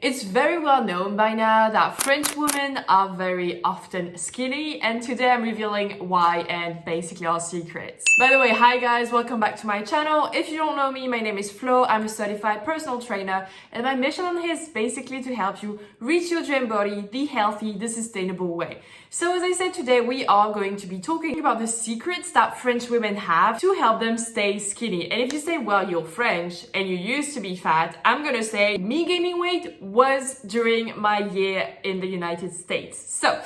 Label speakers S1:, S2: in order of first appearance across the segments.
S1: It's very well known by now that French women are very often skinny, and today I'm revealing why and basically our secrets. By the way, hi guys, welcome back to my channel. If you don't know me, my name is Flo. I'm a certified personal trainer, and my mission on here is basically to help you reach your dream body the healthy, the sustainable way. So as I said, today we are going to be talking about the secrets that French women have to help them stay skinny. And if you say, well, you're French and you used to be fat, I'm gonna say me gaining weight was during my year in the United States. So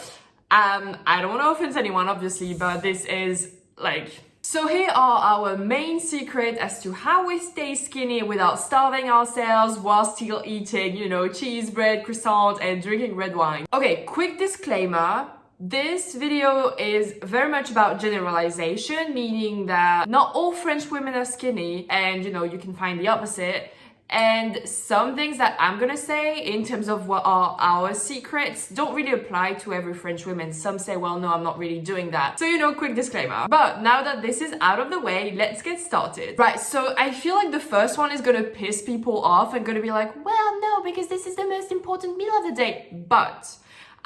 S1: I don't want to offend anyone, obviously, but this is like... So here are our main secrets as to how we stay skinny without starving ourselves while still eating, cheese, bread, croissant, and drinking red wine. Okay, quick disclaimer. This video is very much about generalization, meaning that not all French women are skinny, and you can find the opposite. And some things that I'm gonna say in terms of what are our secrets don't really apply to every French woman. Some say, well, no, I'm not really doing that. So, quick disclaimer. But now that this is out of the way, let's get started. Right, so I feel like the first one is gonna piss people off and gonna be like, well, no, because this is the most important meal of the day. But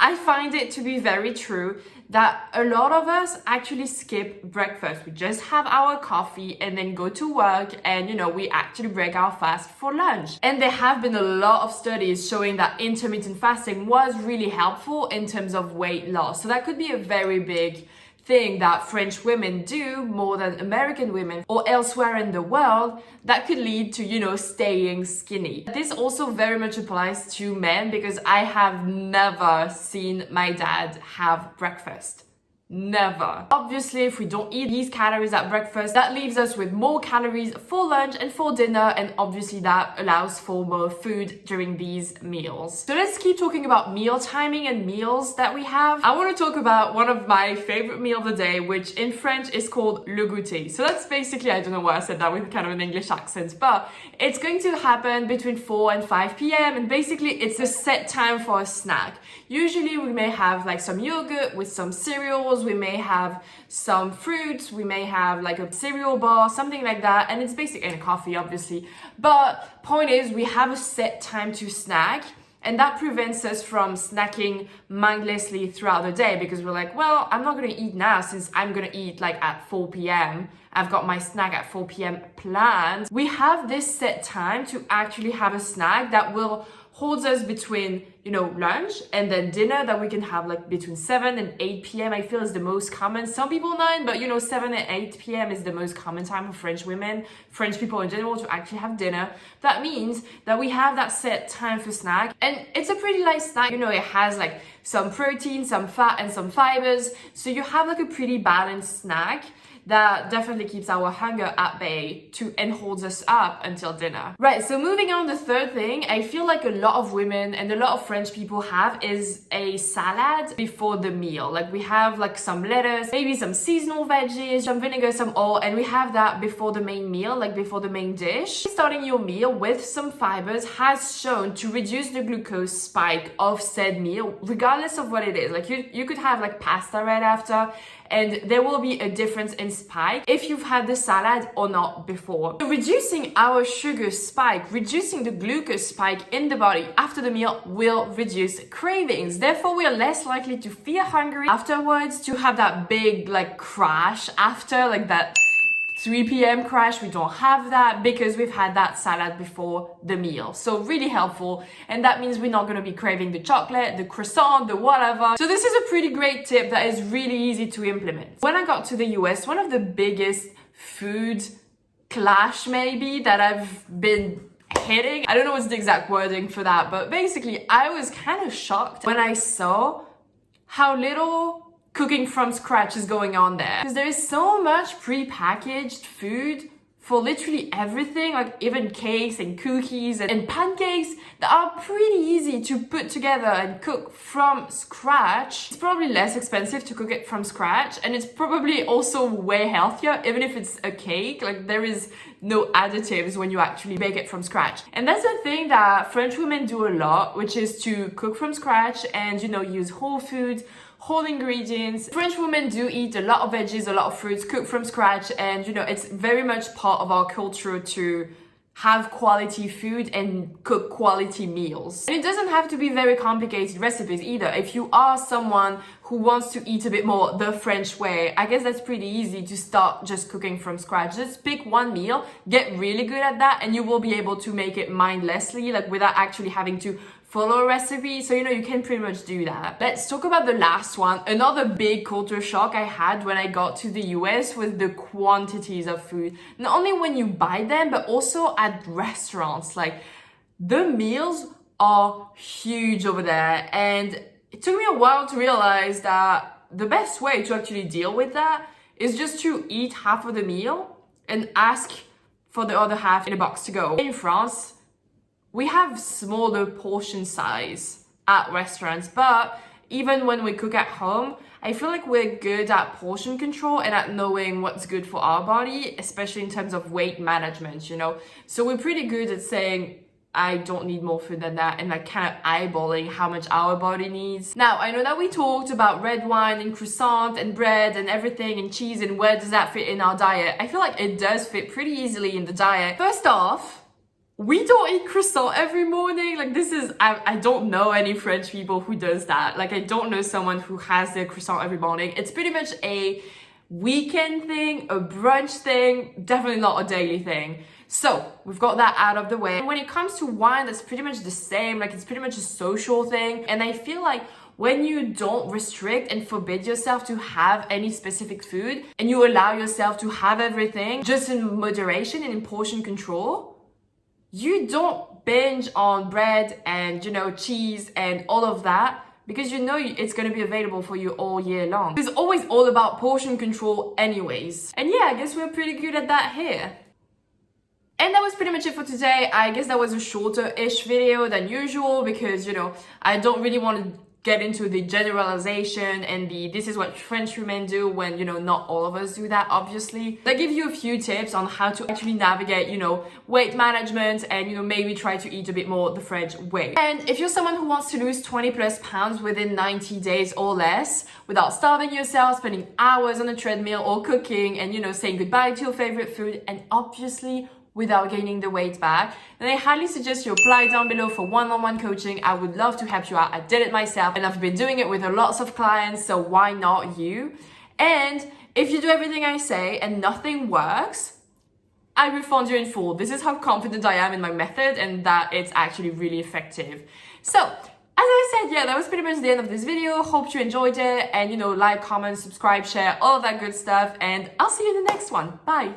S1: I find it to be very true that a lot of us actually skip breakfast. We just have our coffee and then go to work, and we actually break our fast for lunch. And there have been a lot of studies showing that intermittent fasting was really helpful in terms of weight loss. So that could be a very big thing that French women do more than American women or elsewhere in the world that could lead to, staying skinny. This also very much applies to men, because I have never seen my dad have breakfast. Never. Obviously, if we don't eat these calories at breakfast, that leaves us with more calories for lunch and for dinner, and obviously that allows for more food during these meals. So let's keep talking about meal timing and meals that we have. I want to talk about one of my favorite meals of the day, which in French is called le goûter. So that's basically, I don't know why I said that with kind of an English accent, but it's going to happen between 4 and 5 p.m. and basically it's a set time for a snack. Usually we may have like some yogurt with some cereals, we may have some fruits, we may have like a cereal bar, something like that, and it's basic, and coffee obviously. But point is, we have a set time to snack, and that prevents us from snacking mindlessly throughout the day, because we're like, well, I'm not gonna eat now since I'm gonna eat like at 4 p.m. I've got my snack at 4 p.m. planned. We have this set time to actually have a snack that will hold us between, lunch and then dinner, that we can have like between 7 and 8 p.m. I feel is the most common. Some people 9, but 7 and 8 p.m. is the most common time for French women, French people in general, to actually have dinner. That means that we have that set time for snack, and it's a pretty light snack. It has like some protein, some fat, and some fibers. So you have like a pretty balanced snack that definitely keeps our hunger at bay and holds us up until dinner. Right, so moving on, the third thing I feel like a lot of women and a lot of French people have is a salad before the meal. Like we have like some lettuce, maybe some seasonal veggies, some vinegar, some oil, and we have that before the main meal, like before the main dish. Starting your meal with some fibers has shown to reduce the glucose spike of said meal, regardless of what it is. Like you could have like pasta right after, and there will be a difference in spike if you've had the salad or not before. So reducing our sugar spike, reducing the glucose spike in the body after the meal will reduce cravings. Therefore, we are less likely to feel hungry afterwards, to have that big like crash after, like that 3 p.m. crash. We don't have that because we've had that salad before the meal. So really helpful. And that means we're not going to be craving the chocolate, the croissant, the whatever. So this is a pretty great tip that is really easy to implement. When I got to the US, one of the biggest food clash maybe that I've been hitting, I don't know what's the exact wording for that, but basically I was kind of shocked when I saw how little cooking from scratch is going on there, because there is so much pre-packaged food for literally everything, like even cakes and cookies and pancakes that are pretty easy to put together and cook from scratch. It's probably less expensive to cook it from scratch, and it's probably also way healthier, even if it's a cake. Like there is no additives when you actually bake it from scratch. And that's the thing that French women do a lot, which is to cook from scratch and use whole foods, whole ingredients. French women do eat a lot of veggies, a lot of fruits, cook from scratch, and it's very much part of our culture to have quality food and cook quality meals. And it doesn't have to be very complicated recipes either. If you are someone who wants to eat a bit more the French way, I guess that's pretty easy to start just cooking from scratch. Just pick one meal, get really good at that, and you will be able to make it mindlessly, like without actually having to follow a recipe. So, you can pretty much do that. Let's talk about the last one. Another big culture shock I had when I got to the US was the quantities of food. Not only when you buy them, but also at restaurants. Like, the meals are huge over there. And it took me a while to realize that the best way to actually deal with that is just to eat half of the meal and ask for the other half in a box to go. In France, we have smaller portion size at restaurants, but even when we cook at home, I feel like we're good at portion control and at knowing what's good for our body, especially in terms of weight management, So we're pretty good at saying, I don't need more food than that, and like kind of eyeballing how much our body needs. Now, I know that we talked about red wine and croissant and bread and everything and cheese and where does that fit in our diet. I feel like it does fit pretty easily in the diet. First off, we don't eat croissant every morning. Like I don't know any French people who does that. Like I don't know someone who has their croissant every morning. It's pretty much a weekend thing, a brunch thing, definitely not a daily thing. So we've got that out of the way. When it comes to wine, that's pretty much the same. Like it's pretty much a social thing. And I feel like when you don't restrict and forbid yourself to have any specific food and you allow yourself to have everything just in moderation and in portion control, you don't binge on bread and, cheese and all of that because it's going to be available for you all year long. It's always all about portion control anyways. And yeah, I guess we're pretty good at that here. And that was pretty much it for today. I guess that was a shorter-ish video than usual because, I don't really want to get into the generalization and this is what French women do when, not all of us do that, obviously. I give you a few tips on how to actually navigate, weight management and, maybe try to eat a bit more the French way. And if you're someone who wants to lose 20 plus pounds within 90 days or less without starving yourself, spending hours on a treadmill or cooking and, saying goodbye to your favorite food and obviously without gaining the weight back, then I highly suggest you apply down below for one-on-one coaching. I would love to help you out. I did it myself and I've been doing it with lots of clients, so why not you? And if you do everything I say and nothing works, I refund you in full. This is how confident I am in my method and that it's actually really effective. So, as I said, yeah, that was pretty much the end of this video. Hope you enjoyed it and, like, comment, subscribe, share, all of that good stuff. And I'll see you in the next one. Bye.